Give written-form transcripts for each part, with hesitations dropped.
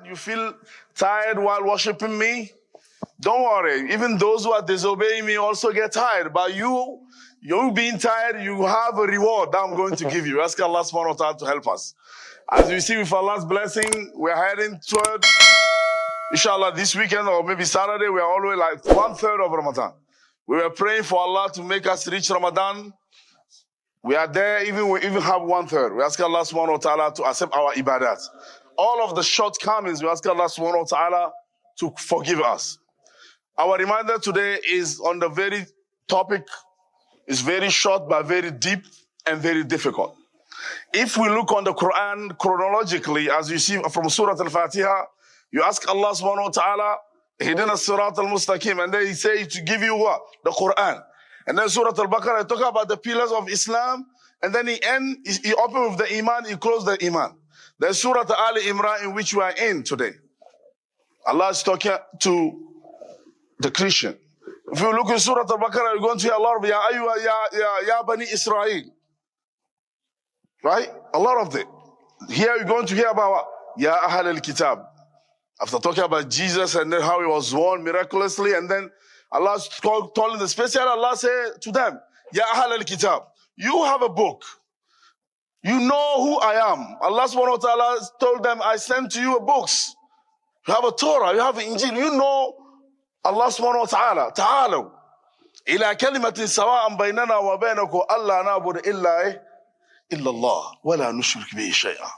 You feel tired while worshiping me? Don't worry. Even those who are disobeying me also get tired. But you being tired, you have a reward that I'm going to give you. Ask Allah subhanahu wa ta'ala to help us. As we see with Allah's blessing, we're heading toward, inshallah, this weekend or maybe Saturday, we are always like 1/3 of Ramadan. We were praying for Allah to make us reach Ramadan. We are there, we even have 1/3. We ask Allah subhanahu wa ta'ala to accept our ibadat. All of the shortcomings, we ask Allah subhanahu wa ta'ala to forgive us. Our reminder today is on the very topic. It's very short but very deep and very difficult. If we look on the Quran chronologically, as you see from Surah Al-Fatiha, you ask Allah subhanahu wa ta'ala, Hidina Sirat al-Mustaqim, and then he says to give you what? The Quran. And then Surah Al-Baqarah, talk about the pillars of Islam, and then he opened with the Iman, he closed the Iman. There's Surah Ali Imran in which we are in today. Allah is talking to the Christian. If you look in Surah Al-Baqarah, you're going to hear a lot of Ya Bani Israel. Right? A lot of it. Here you're going to hear about Ya Ahl al-Kitab. After talking about Jesus and then how he was born miraculously, and then Allah told the special, Allah said to them, Ya Ahl al-Kitab, you have a book. You know who I am. Allah subhanahu wa ta'ala told them, I sent to you books. You have a Torah, you have an Injil. You know Allah subhanahu wa ta'ala. Ta'alaw. Ila kalimatin sawa'an baynana wa baynakum alla na'budu illa Allah wa la nushrik bihi shay'a.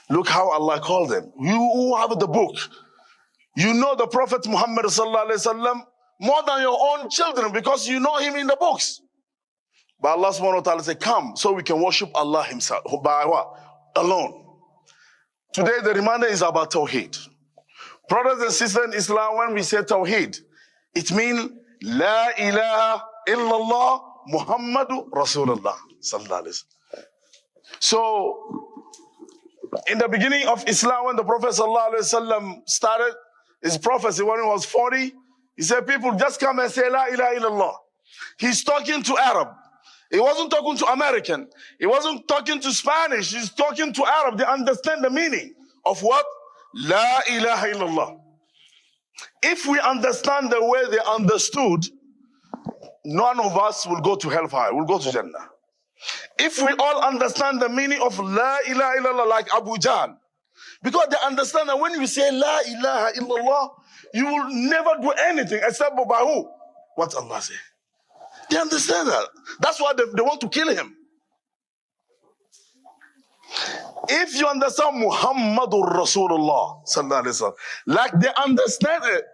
Look how Allah called them. You who have the book. You know the Prophet Muhammad sallallahu alayhi wa sallam more than your own children because you know him in the books. But Allah subhanahu wa ta'ala said, come so we can worship Allah himself. By what? Alone. Today the reminder is about Tawhid. Brothers and sisters in Islam, when we say Tawhid, it means La ilaha illallah Muhammadu Rasulullah sallallahu alayhi wa sallam. So, in the beginning of Islam, when the Prophet sallallahu alayhi wa sallam started his prophecy, when he was 40, he said, people just come and say La ilaha illallah. He's talking to Arab. He wasn't talking to American. He wasn't talking to Spanish. He's talking to Arab. They understand the meaning of what? La ilaha illallah. If we understand the way they understood, none of us will go to hellfire. We'll go to Jannah. If we all understand the meaning of La ilaha illallah like Abu Jahl, because they understand that when you say La ilaha illallah, you will never do anything except by who? What Allah says. They understand that. That's why they want to kill him. If you understand Muhammadur Rasulullah sallallahu alaihi wasallam, like they understand it,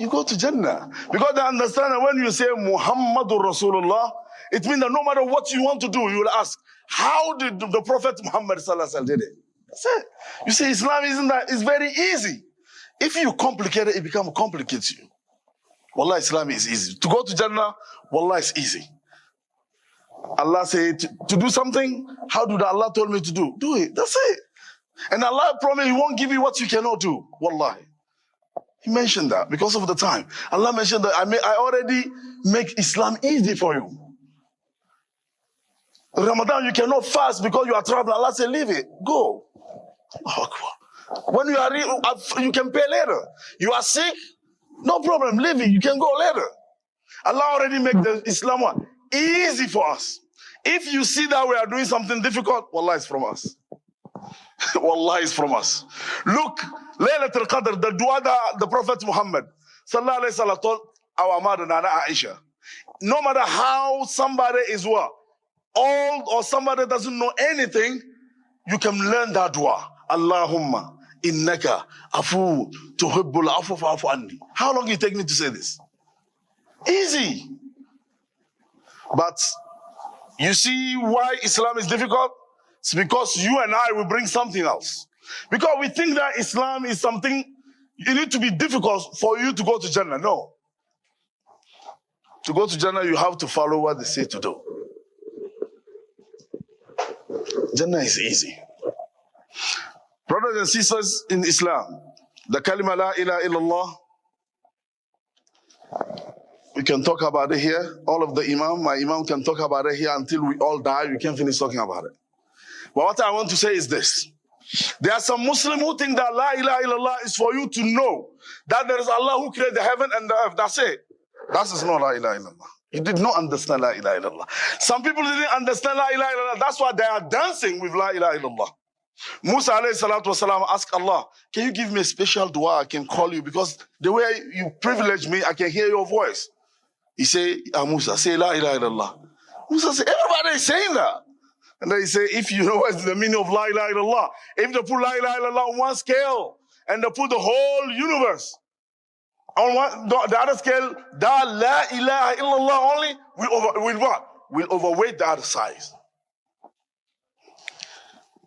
you go to Jannah. Because they understand that when you say Muhammadur Rasulullah, it means that no matter what you want to do, you will ask, how did the Prophet Muhammad sallallahu alaihi wasallam did it? That's it. You see, Islam isn't that? It's very easy. If you complicate it, it becomes complicated to you. Wallah, Islam is easy. To go to Jannah, wallah, it's easy. Allah said, to do something, how did Allah told me to do? Do it. That's it. And Allah promised He won't give you what you cannot do. Wallahi. He mentioned that because of the time. Allah mentioned that I already make Islam easy for you. Ramadan, you cannot fast because you are traveling. Allah said, leave it. Go. When you are you can pay later. You are sick? No problem, leave it. You can go later. Allah already make the Islam one easy for us. If you see that we are doing something difficult, wallah, it's from us. Wallah, it's from us. Look, Laylat al-Qadr, the dua that the Prophet Muhammad sallallahu alayhi wa sallam told our mother, Nana Aisha. No matter how somebody is what? Old or somebody doesn't know anything, you can learn that dua. Allahumma innaka afu tuhibbul afu fa'fu anni. How long it take me to say this? Easy. But you see why Islam is difficult? It's because you and I will bring something else. Because we think that Islam is something you need to be difficult for you to go to Jannah. No. To go to Jannah, you have to follow what they say to do. Jannah is easy. Brothers and sisters in Islam, the kalima la ilaha illallah, we can talk about it here. All of the Imam, my Imam can talk about it here until we all die. We can't finish talking about it. But what I want to say is this. There are some Muslims who think that La ilaha illallah is for you to know that there is Allah who created the heaven and the earth. That's it. That is not La ilaha illallah. You did not understand La ilaha illallah. Some people didn't understand La ilaha illallah. That's why they are dancing with La ilaha illallah. Musa alayhi salatu wasalam asked Allah, can you give me a special dua I can call you? Because the way you privilege me, I can hear your voice. He said, Musa, say La ilaha illallah. Musa said, everybody is saying that. And then he said, if you know what's the meaning of La ilaha illallah, if they put La ilaha illallah on one scale and they put the whole universe on the other scale, that La ilaha illallah only will what? Will overweight the other side.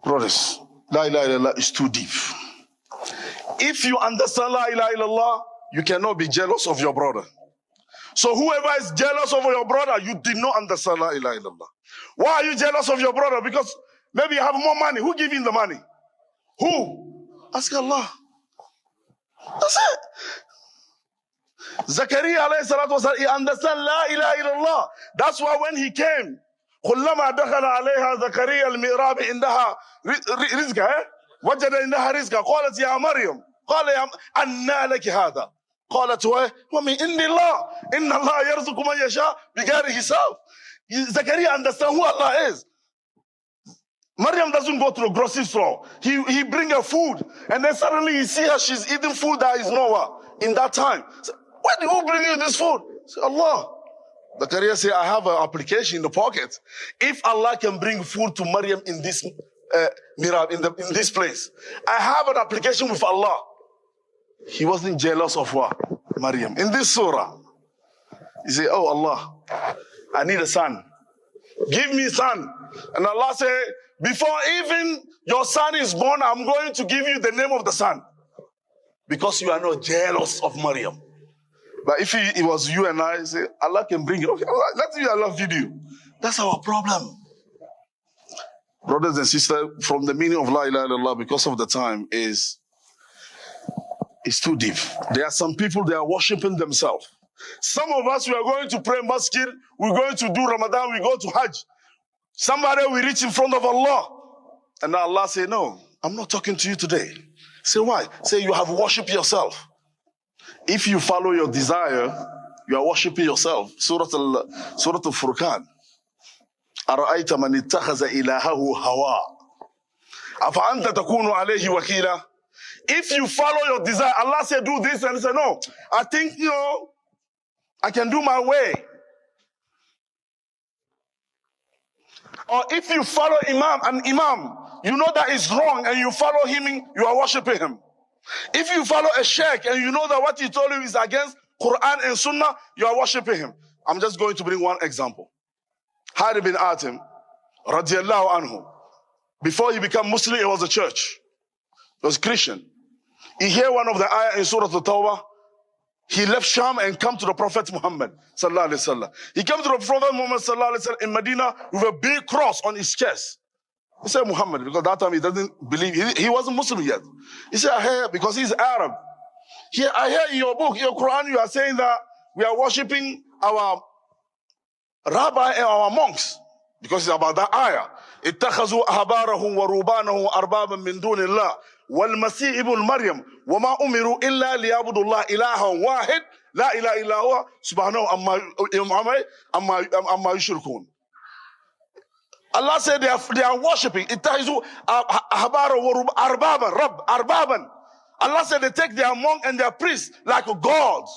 Brothers, La ilaha illallah is too deep. If you understand La ilaha illallah, you cannot be jealous of your brother. So whoever is jealous of your brother, you did not understand La ilaha illallah. Why are you jealous of your brother? Because maybe you have more money. Who gave him the money? Who? Ask Allah. That's it. Zakaria alayhi salatu wasalam, he understand La ilaha illallah. That's why when he came, كلما دخل عليها زكريا المئراب عندها رزقها وجد عندها رزقا قالت يا مريم قال يا أنى لك هذا قالت ومن عند الله إن الله يرزق من يشاء بغير حساب. Zakaria understand who Allah is. Maryam doesn't go to the grocery store. He bring her food, and then suddenly you see her, she's eating food that is nowhere in that time. So, where did who bring you this food? Say, Allah. Zakaria say, I have an application in the pocket. If Allah can bring food to Maryam in this mirab, in this place, I have an application with Allah. He wasn't jealous of what? Maryam. In this surah, he said, oh Allah, I need a son. Give me a son. And Allah said, before even your son is born, I'm going to give you the name of the son. Because you are not jealous of Maryam. But if it was you and I, say, Allah can bring it. Okay, let's do Allah video. That's our problem. Brothers and sisters, from the meaning of La ilaha illallah, because of the time, is too deep. There are some people, they are worshiping themselves. Some of us, we are going to pray masjid, we're going to do Ramadan, we go to Hajj. Somebody will reach in front of Allah. And now Allah say, no, I'm not talking to you today. Say, why? Say, you have worshipped yourself. If you follow your desire, you are worshipping yourself. Surah Al-Furqan. أَرَأَيْتَ مَنِ اتَّخَذَ إِلَهَهُ هَوَىٰ أَفَأَنْتَ تَكُونُ عَلَيْهِ وَكِيلًا. If you follow your desire, Allah said do this, and you say, no, I think, I can do my way. Or if you follow an imam, you know that is wrong, and you follow him, you are worshipping him. If you follow a sheikh, and you know that what he told you is against Quran and Sunnah, you are worshipping him. I'm just going to bring one example. Harib bin Atim, radiallahu anhu, before he became Muslim, he was a church. He was Christian. He heard one of the ayah in Surah At-Tawbah. He left Sham and come to the Prophet Muhammad sallallahu alaihi wasallam. He came to the Prophet Muhammad sallallahu alaihi wasallam in Medina with a big cross on his chest. He said Muhammad, because that time he doesn't believe, he wasn't Muslim yet. He said, I hear, because he's Arab. I hear in your book, your Quran, you are saying that we are worshipping our rabbi and our monks. Because it's about that ayah. اتخذوا أحبارهم ورهبانهم أربابا من دون الله والمسيح ابن مريم وما أمروا إلا ليعبدوا الله إلها واحد لا إله إلا هو سبحانه عما يشركون. Allah said they are worshipping. اتخذوا أحبارهم أربابا. Allah said they take their monk and their priest like gods.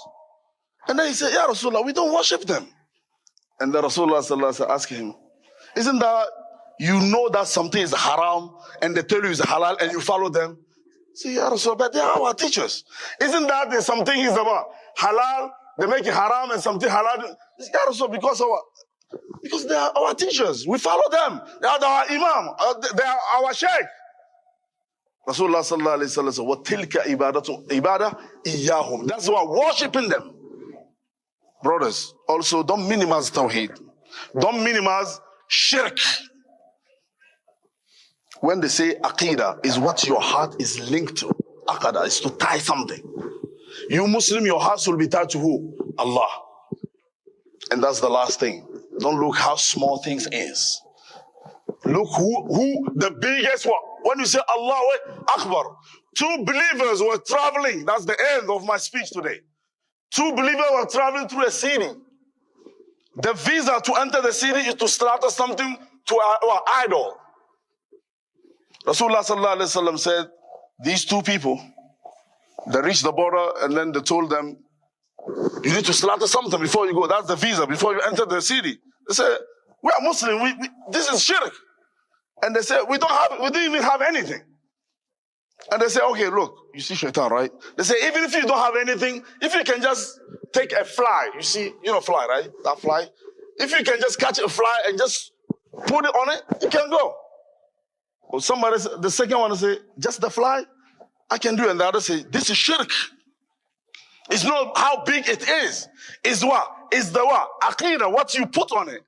And then he said, Ya Rasulullah, we don't worship them. And the Rasulullah sallallahu alaihi wasallam asked him, isn't that you know that something is haram and they tell you it's halal and you follow them? See, Ya Rasulullah, but they are our teachers. Isn't that there's something is about halal, they make it haram, and something halal? Ya Rasulullah, because they are our teachers. We follow them. They are our imam. They are our sheikh. Rasulullah sallallahu alaihi wasallam said, وَتِلْكَ ibadah iyahum. That's why worshiping them. Brothers, also don't minimize tawheed. Don't minimize shirk. When they say aqidah is what your heart is linked to. Aqada is to tie something. You Muslim, your heart will be tied to who? Allah. And that's the last thing. Don't look how small things is. Look who the biggest one. When you say Allahu Akbar, 2 believers were traveling. That's the end of my speech today. 2 believers were traveling through a city. The visa to enter the city is to slaughter something to our idol. Rasulullah sallallahu alaihi wasallam said, these 2 people, they reached the border and then they told them, you need to slaughter something before you go. That's the visa, before you enter the city. They said, we are Muslim, this is shirk. And they said, we didn't even have anything. And they say, okay, look, you see shaitan, right? They say, even if you don't have anything, if you can just take a fly, you see, you know fly, right? That fly. If you can just catch a fly and just put it on it, you can go. Or somebody, the second one will say, just the fly? I can do it. And the other say, this is shirk. It's not how big it is. It's what? It's the what? Aqidah, what you put on it.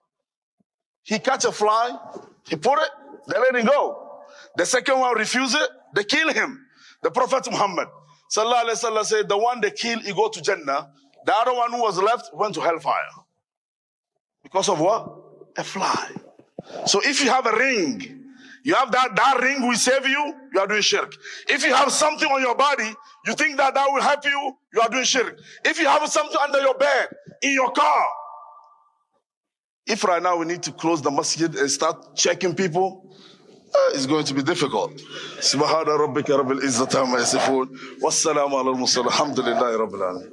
He catch a fly, he put it, they let him go. The second one refuse it, they kill him. The Prophet Muhammad sallallahu alaihi wasallam said, the one they kill, he go to Jannah. The other one who was left went to hellfire. Because of what? A fly. So if you have a ring, you have that ring will save you, you are doing shirk. If you have something on your body, you think that will help you, you are doing shirk. If you have something under your bed, in your car, if right now we need to close the masjid and start checking people, it's going to be difficult. Subhana rabbika rabbil izzati amma yasifun. Wassalamu ala al-mursalin. Alhamdulillahi rabbil alamin.